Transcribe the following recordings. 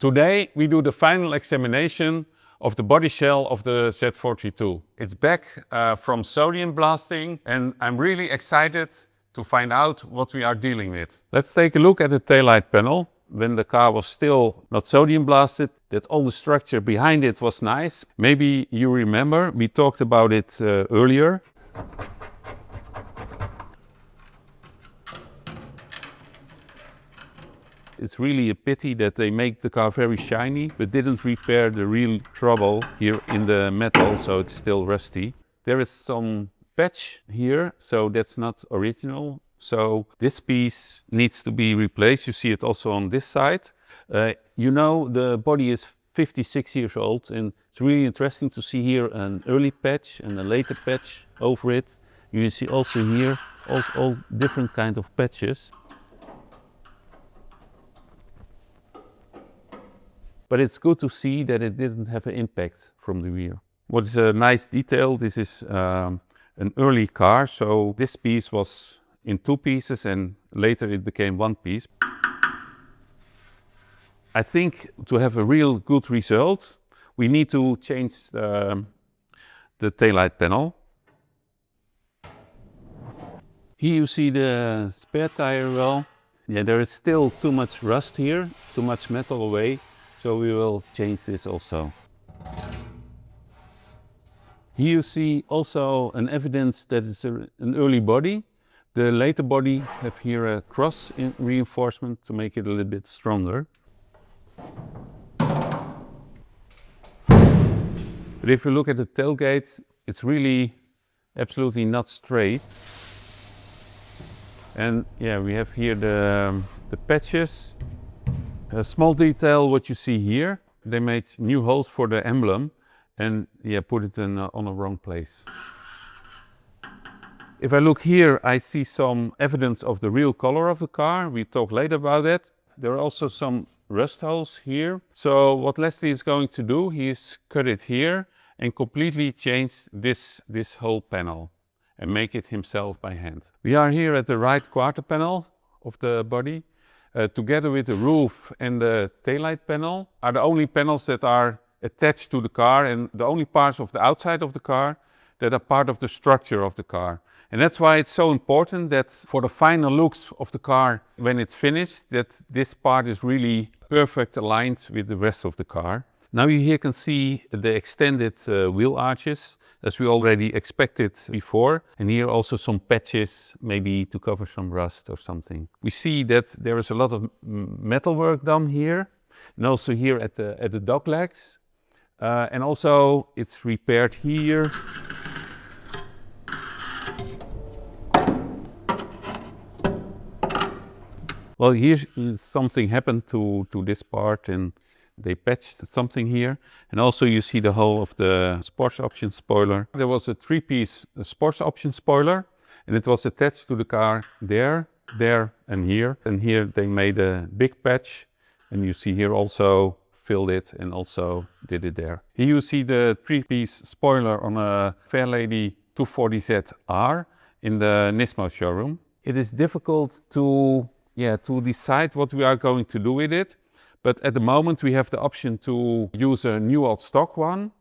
Today we do the final examination of the body shell of the Z432. It's back from sodium blasting and I'm really excited to find out what we are dealing with. Let's take a look at the taillight panel. When the car was still not sodium blasted, that all the structure behind it was nice. Maybe you remember, we talked about it earlier. It's really a pity that they make the car very shiny, but didn't repair the real trouble here in the metal, so it's still rusty. There is some patch here, so that's not original. So this piece needs to be replaced. You see it also on this side. You know, the body is 56 years old and it's really interesting to see here an early patch and a later patch over it. You see also here all different kind of patches. But it's good to see that it didn't have an impact from the rear. What is a nice detail, this is an early car, so this piece was in two pieces and later it became one piece. I think to have a real good result, we need to change the taillight panel. Here you see the spare tire well. Yeah, there is still too much rust here, too much metal away. So we will change this also. Here you see also an evidence that it's an early body. The later body have here a cross reinforcement to make it a little bit stronger. But if you look at the tailgate, it's really absolutely not straight. And yeah, we have here the patches. A small detail, what you see here, they made new holes for the emblem and yeah, put it on a wrong place. If I look here, I see some evidence of the real color of the car. We talk later about that. There are also some rust holes here. So what Leslie is going to do, he's cut it here and completely change this whole panel and make it himself by hand. We are here at the right quarter panel of the body. Together with the roof and the taillight panel are the only panels that are attached to the car and the only parts of the outside of the car that are part of the structure of the car. And that's why it's so important that for the final looks of the car when it's finished, that this part is really perfect aligned with the rest of the car. Now you here can see the extended wheel arches as we already expected before. And here also some patches, maybe to cover some rust or something. We see that there is a lot of metal work done here and also here at the dog legs. And also it's repaired here. Well, here something happened to this part and they patched something here. And also you see the whole of the sports option spoiler. There was a three-piece sports option spoiler and it was attached to the car there, there and here. And here they made a big patch and you see here also filled it and also did it there. Here you see the three-piece spoiler on a Fairlady 240ZR in the Nismo showroom. It is difficult to decide what we are going to do with it. But at the moment we have the option to use a new old stock one,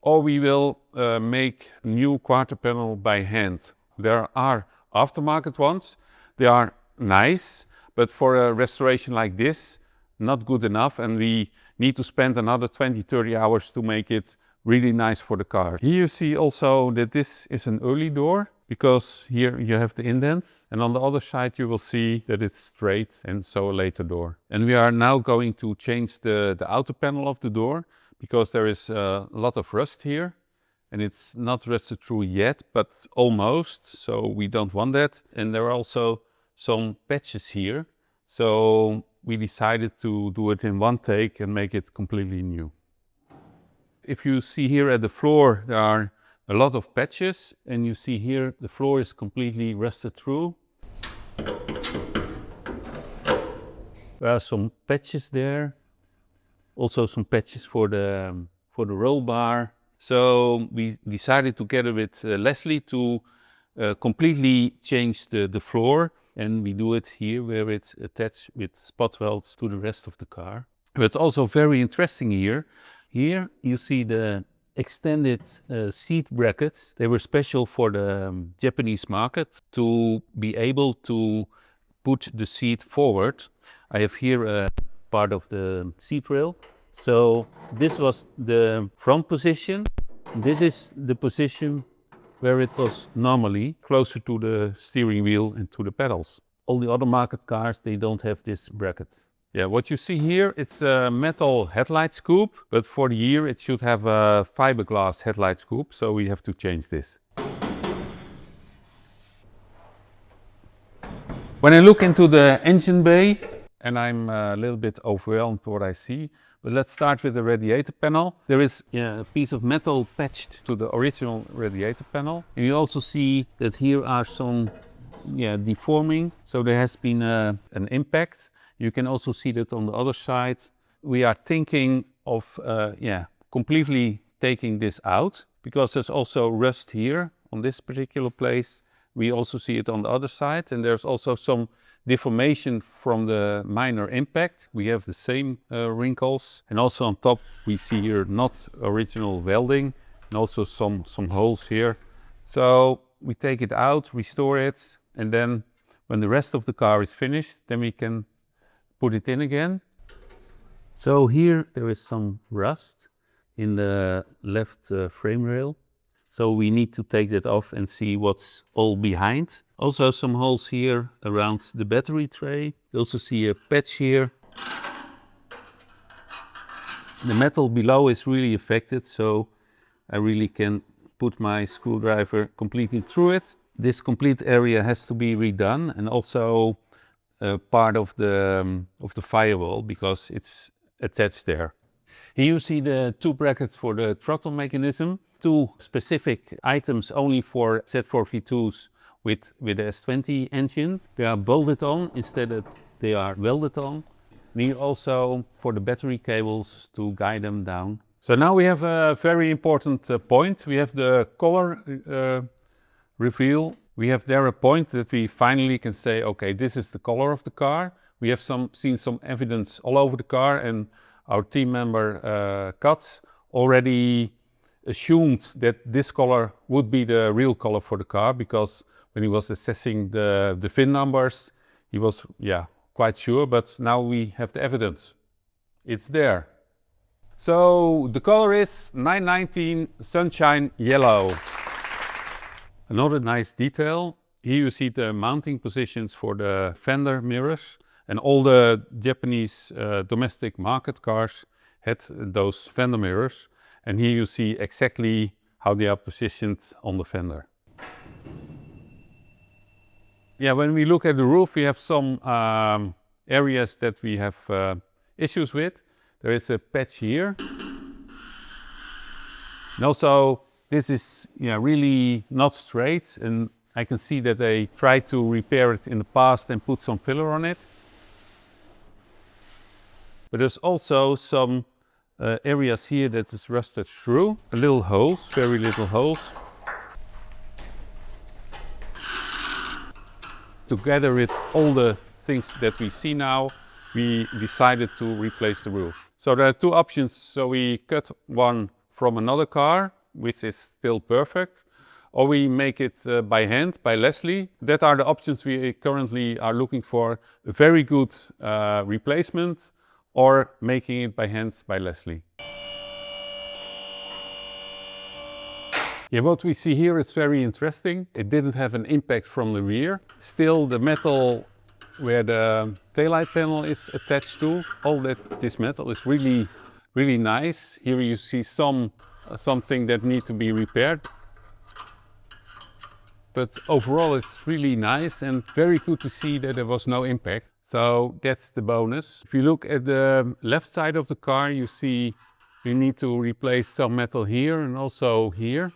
or we will make new quarter panel by hand. There are aftermarket ones, they are nice, but for a restoration like this, not good enough, and we need to spend another 20-30 hours to make it really nice for the car. Here you see also that this is an early door, because here you have the indents, and on the other side you will see that it's straight and so a later door. And we are now going to change the outer panel of the door, because there is a lot of rust here and it's not rusted through yet, but almost, so we don't want that. And there are also some patches here, so we decided to do it in one take and make it completely new. If you see here at the floor, there are a lot of patches, and you see here the floor is completely rusted through. There are some patches there, also some patches for the roll bar. So we decided together with Leslie to completely change the floor, and we do it here where it's attached with spot welds to the rest of the car. But also very interesting here. Here you see the extended seat brackets. They were special for the Japanese market to be able to put the seat forward. I have here a part of the seat rail. So this was the front position. This is the position where it was normally closer to the steering wheel and to the pedals. All the other market cars, they don't have this bracket. Yeah, what you see here, it's a metal headlight scoop, but for the year it should have a fiberglass headlight scoop, so we have to change this. When I look into the engine bay, and I'm a little bit overwhelmed what I see, but let's start with the radiator panel. There is a piece of metal patched to the original radiator panel. And you also see that here are some deforming, so there has been an impact. You can also see that on the other side. We are thinking of completely taking this out, because there's also rust here on this particular place. We also see it on the other side, and there's also some deformation from the minor impact. We have the same wrinkles, and also on top we see here not original welding, and also some holes here. So we take it out, restore it, and then when the rest of the car is finished, then we can put it in again. So here there is some rust in the left frame rail. So we need to take that off and see what's all behind. Also some holes here around the battery tray. You also see a patch here. The metal below is really affected, so I really can put my screwdriver completely through it. This complete area has to be redone, and also part of the firewall, because it's attached there. Here you see the two brackets for the throttle mechanism. Two specific items only for Z432s with the S20 engine. They are bolted on instead of they are welded on. And here also for the battery cables to guide them down. So now we have a very important point. We have the color reveal. We have there a point that we finally can say, okay, this is the color of the car. We have seen some evidence all over the car, and our team member Kat already assumed that this color would be the real color for the car, because when he was assessing the VIN numbers, he was quite sure, but now we have the evidence. It's there. So the color is 919 Sunshine Yellow. Another nice detail, here you see the mounting positions for the fender mirrors, and all the Japanese domestic market cars had those fender mirrors. And here you see exactly how they are positioned on the fender. Yeah, when we look at the roof, we have some areas that we have issues with. There is a patch here. And also, this is really not straight, and I can see that they tried to repair it in the past and put some filler on it. But there's also some areas here that is rusted through. Little holes, very little holes. Together with all the things that we see now, we decided to replace the roof. So there are two options. So we cut one from another car, which is still perfect, or we make it by hand, by Leslie. That are the options we currently are looking for. A very good replacement, or making it by hand by Leslie. Yeah, what we see here is very interesting. It didn't have an impact from the rear. Still, the metal where the taillight panel is attached to, this metal is really, really nice. Here you see something that needs to be repaired. But overall it's really nice and very good to see that there was no impact. So that's the bonus. If you look at the left side of the car, you see we need to replace some metal here and also here.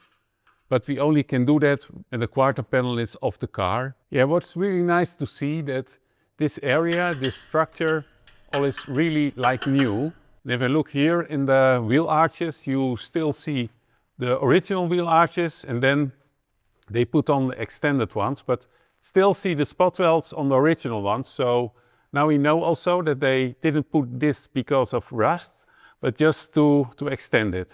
But we only can do that when the quarter panel is off the car. Yeah, what's really nice to see that this area, this structure, all is really like new. And if I look here in the wheel arches, you still see the original wheel arches, and then they put on the extended ones, but still see the spot welds on the original ones. So Now we know also that they didn't put this because of rust, but just to extend it.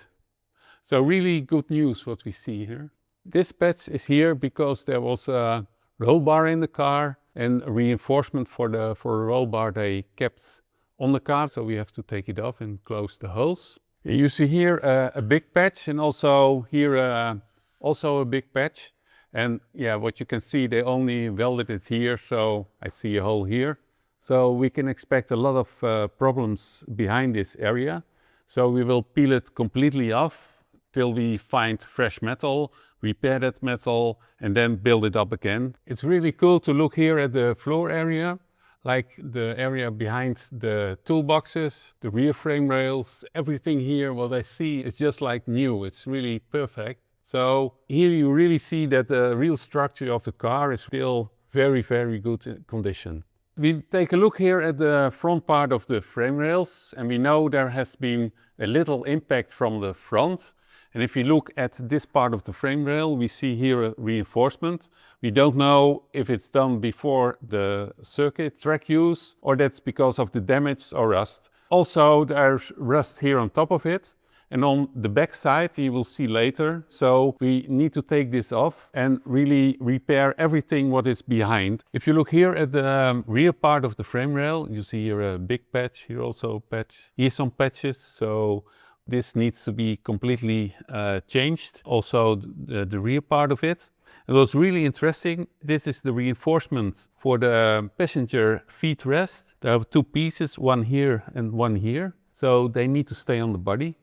So really good news what we see here. This patch is here because there was a roll bar in the car and a reinforcement for the roll bar they kept on the car. So we have to take it off and close the holes. You see here a big patch and also here also a big patch. And yeah, what you can see, they only welded it here, so I see a hole here. So we can expect a lot of problems behind this area. So we will peel it completely off till we find fresh metal, repair that metal, and then build it up again. It's really cool to look here at the floor area, like the area behind the toolboxes, the rear frame rails, everything here, what I see is just like new. It's really perfect. So here you really see that the real structure of the car is still very, very good condition. We take a look here at the front part of the frame rails, and we know there has been a little impact from the front. And if you look at this part of the frame rail, we see here a reinforcement. We don't know if it's done before the circuit track use or that's because of the damage or rust. Also, there's rust here on top of it. And on the back side, you will see later. So we need to take this off and really repair everything what is behind. If you look here at the rear part of the frame rail, you see here a big patch, here also a patch, here some patches. So this needs to be completely changed. Also the rear part of it. It was really interesting. This is the reinforcement for the passenger feet rest. There are two pieces, one here and one here. So they need to stay on the body.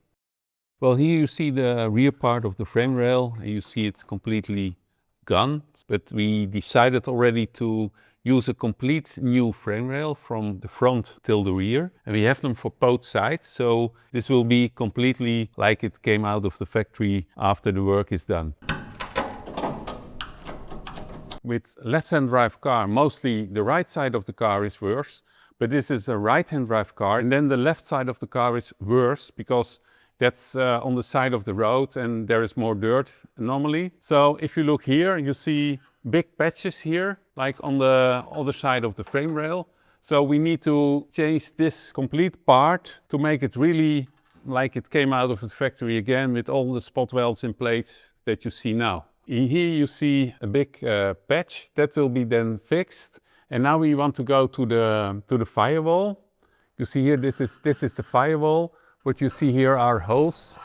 Well, here you see the rear part of the frame rail and you see it's completely gone. But we decided already to use a complete new frame rail from the front till the rear. And we have them for both sides. So this will be completely like it came out of the factory after the work is done. With left-hand drive car, mostly the right side of the car is worse. But this is a right-hand drive car. And then the left side of the car is worse because that's on the side of the road and there is more dirt normally. So if you look here, you see big patches here, like on the other side of the frame rail. So we need to change this complete part to make it really like it came out of the factory again with all the spot welds in place that you see now. Here you see a big patch that will be then fixed. And now we want to go to the firewall. You see here, this is the firewall. What you see here are holes.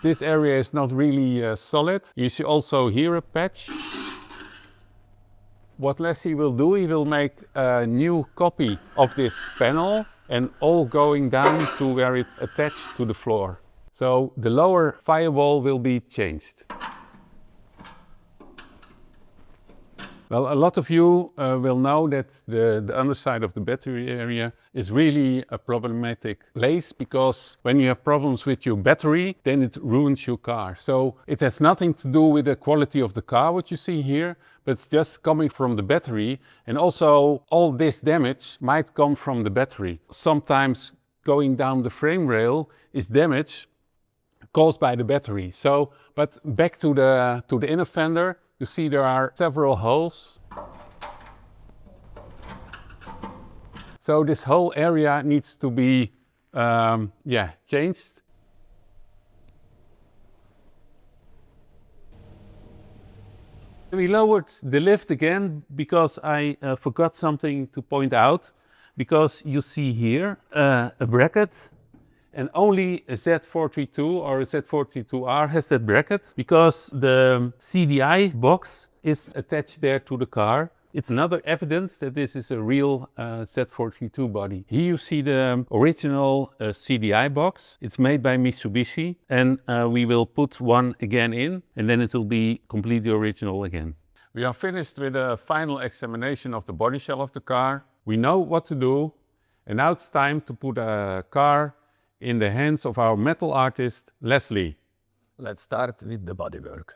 This area is not really solid. You see also here a patch. What Lassie will do, he will make a new copy of this panel and all going down to where it's attached to the floor. So the lower firewall will be changed. Well, a lot of you will know that the underside of the battery area is really a problematic place because when you have problems with your battery, then it ruins your car. So it has nothing to do with the quality of the car, what you see here, but it's just coming from the battery. And also all this damage might come from the battery. Sometimes going down the frame rail is damage caused by the battery. So, but back to the inner fender, you see there are several holes. So this whole area needs to be changed. We lowered the lift again because I forgot something to point out. Because you see here a bracket. And only a Z432 or a Z432R has that bracket because the CDI box is attached there to the car. It's another evidence that this is a real Z432 body. Here you see the original CDI box. It's made by Mitsubishi and we will put one again in and then it will be completely original again. We are finished with a final examination of the body shell of the car. We know what to do and now it's time to put a car in the hands of our metal artist, Leslie. Let's start with the bodywork.